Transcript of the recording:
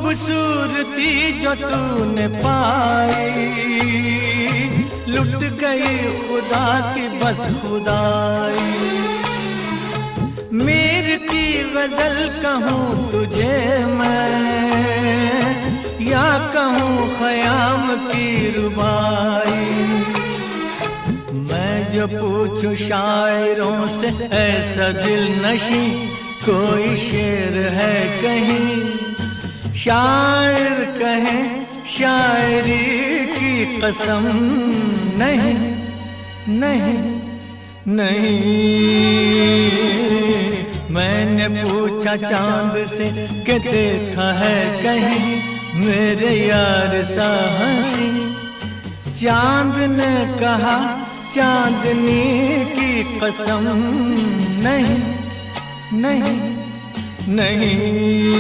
खूबसूरती जो तूने पाई, लुट गई खुदा की बस खुदाई। मीर की गजल कहूँ तुझे मैं, या कहूँ ख़याम की रुबाई। मैं जो पूछूं शायरों से ऐसा दिल नशी, कोई शेर है कहीं? शायर कहें शायरी की कसम, नहीं नहीं नहीं। मैंने पूछा चांद से कि देखा है कहीं मेरे यार सा हंसी? चांद ने कहा चांदनी की कसम, नहीं नहीं नहीं।